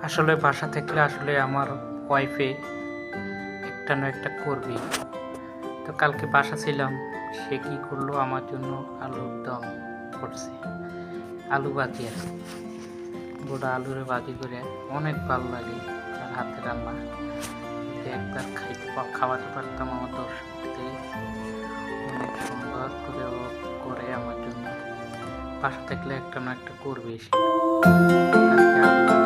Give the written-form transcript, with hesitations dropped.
আসলে বাসা থাকলে আসলে আমার ওয়াইফে একটা না একটা করবেই। তো কালকে বাসা ছিলাম, সে কি করলো আমার জন্য আলুর দম করছে, আলু ভাজি আর কি। গোটা আলুর ভাজি করে অনেক ভালো লাগে তার হাতে রান্না। যদি একবার খাওয়াতে পারতাম আমার দর্শকদের, অনেক সুন্দর করে ও করে আমার জন্য। বাসা থাকলে একটা না একটা করবেই সে। কালকে আলু